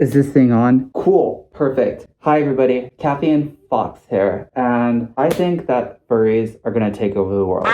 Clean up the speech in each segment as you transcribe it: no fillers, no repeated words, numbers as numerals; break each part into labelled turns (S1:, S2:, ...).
S1: Is this thing on? Cool. Perfect. Hi, everybody. Caffeine Fox here. And I think that furries are going to take over the world.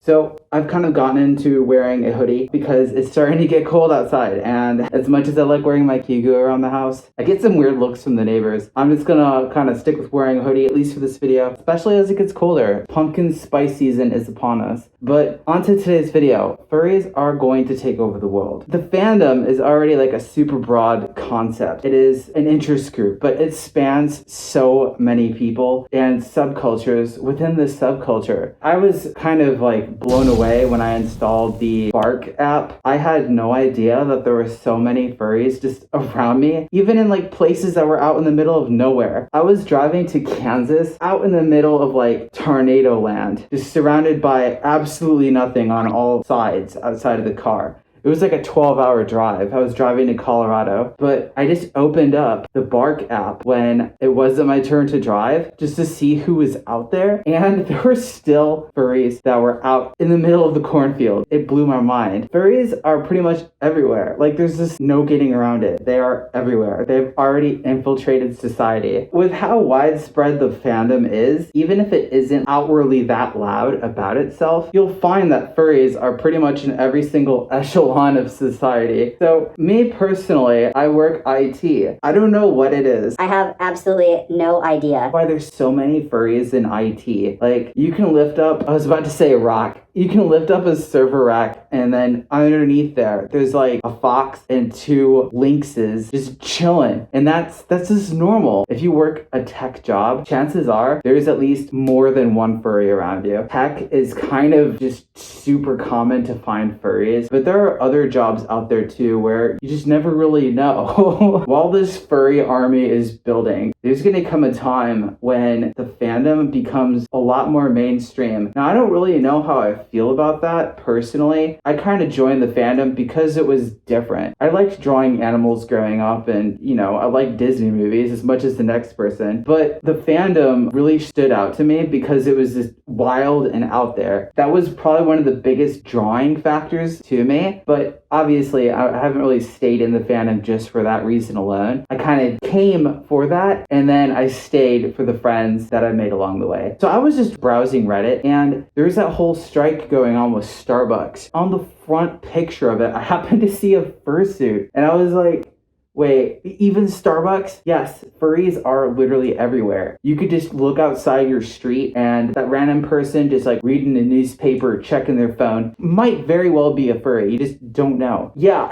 S1: So I've kind of gotten into wearing a hoodie because it's starting to get cold outside, and as much as I like wearing my kigu around the house, I get some weird looks from the neighbors. I'm just gonna kind of stick with wearing a hoodie, at least for this video, especially as it gets colder. Pumpkin spice season is upon us. But onto today's video, furries are going to take over the world. The fandom is already like a super broad concept. It is an interest group, but it spans so many people and subcultures within this subculture. I was kind of like blown away when I installed the Bark app. I had no idea that there were so many furries just around me, even in like places that were out in the middle of nowhere. I was driving to Kansas, out in the middle of like tornado land, just surrounded by absolutely nothing on all sides outside of the car. It was like a 12-hour drive. I was driving to Colorado, but I just opened up the Bark app when it wasn't my turn to drive just to see who was out there. And there were still furries that were out in the middle of the cornfield. It blew my mind. Furries are pretty much everywhere. Like, there's just no getting around it. They are everywhere. They've already infiltrated society. With how widespread the fandom is, even if it isn't outwardly that loud about itself, you'll find that furries are pretty much in every single echelon of society. So me personally, I work IT. I don't know what it is.
S2: I have absolutely no idea
S1: Why there's so many furries in IT. Like, you can lift up, I was about to say a rock. You can lift up a server rack, and then underneath there's like a fox and two lynxes just chilling. And that's just normal. If you work a tech job, chances are there's at least more than one furry around you. Tech is kind of just super common to find furries, but there are other jobs out there too where you just never really know. While this furry army is building, there's going to come a time when the fandom becomes a lot more mainstream. Now, I don't really know how I feel about that personally. I kind of joined the fandom because it was different. I liked drawing animals growing up, and I liked Disney movies as much as the next person, but the fandom really stood out to me because it was just wild and out there. That was probably one of the biggest drawing factors to me, but obviously I haven't really stayed in the fandom just for that reason alone. I kind of came for that, and then I stayed for the friends that I made along the way. So I was just browsing Reddit, and there's that whole strike going on with Starbucks. On the front picture of it, I happened to see a fursuit, and I was like, wait, even Starbucks? Yes, furries are literally everywhere. You could just look outside your street, and that random person just like reading a newspaper, checking their phone, might very well be a furry. You just don't know. Yeah.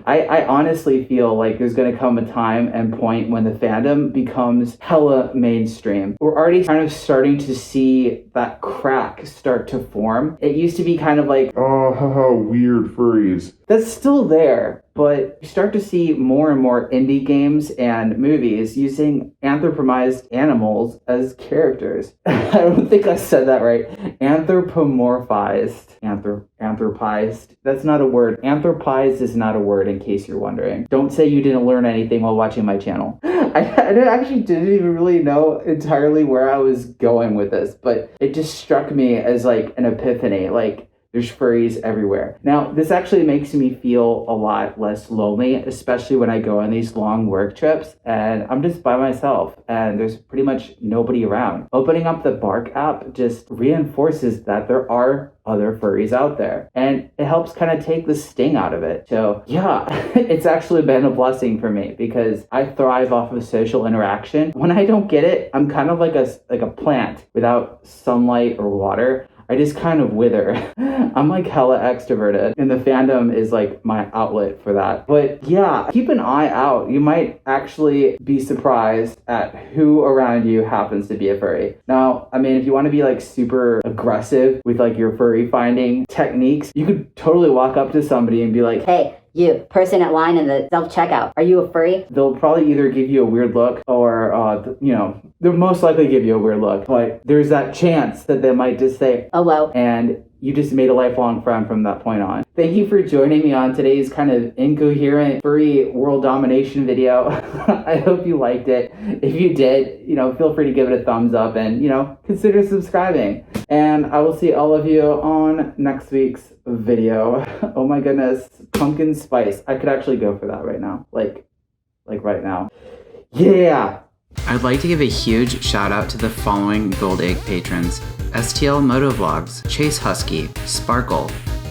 S1: I honestly feel like there's going to come a time and point when the fandom becomes hella mainstream. We're already kind of starting to see that crack start to form. It used to be kind of like,
S3: oh, haha, weird furries.
S1: That's still there, but you start to see more and more indie games and movies using anthropomorphized animals as characters. I don't think I said that right. Anthropomorphized. Anthropized. That's not a word. Anthropized is not a word, in case you're wondering. Don't say you didn't learn anything while watching my channel. I actually didn't even really know entirely where I was going with this, but it just struck me as like an epiphany. Like, there's furries everywhere. Now, this actually makes me feel a lot less lonely, especially when I go on these long work trips and I'm just by myself and there's pretty much nobody around. Opening up the Bark app just reinforces that there are other furries out there, and it helps kind of take the sting out of it. So yeah, it's actually been a blessing for me because I thrive off of social interaction. When I don't get it, I'm kind of like a plant without sunlight or water. I just kind of wither. I'm like hella extroverted, and the fandom is like my outlet for that. But yeah, keep an eye out. You might actually be surprised at who around you happens to be a furry. Now, I mean, if you want to be like super aggressive with like your furry finding techniques, you could totally walk up to somebody and be like,
S2: hey, you, person at line in the self-checkout, are you a furry?
S1: They'll probably either give you a weird look or, they'll most likely give you a weird look. But there's that chance that they might just say,
S2: oh, well.
S1: And you just made a lifelong friend from that point on. Thank you for joining me on today's kind of incoherent furry world domination video. I hope you liked it. If you did, feel free to give it a thumbs up and, consider subscribing. And I will see all of you on next week's video. Oh my goodness, pumpkin spice. I could actually go for that right now. Like, like right now. Yeah!
S4: I'd like to give a huge shout out to the following Gold Egg patrons: STL Motovlogs, Chase Husky, Sparkle,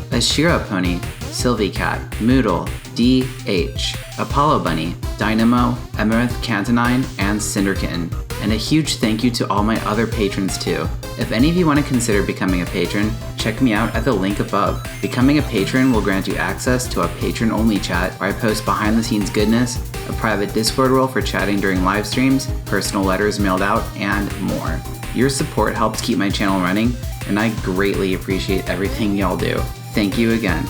S4: Ashira Pony, Sylvie Cat, Moodle, DH, Apollo Bunny, Dynamo, Emerith Cantonine, and Cinderkitten. And a huge thank you to all my other patrons too. If any of you want to consider becoming a patron, check me out at the link above. Becoming a patron will grant you access to a patron-only chat where I post behind-the-scenes goodness, a private Discord role for chatting during live streams, personal letters mailed out, and more. Your support helps keep my channel running, and I greatly appreciate everything y'all do. Thank you again.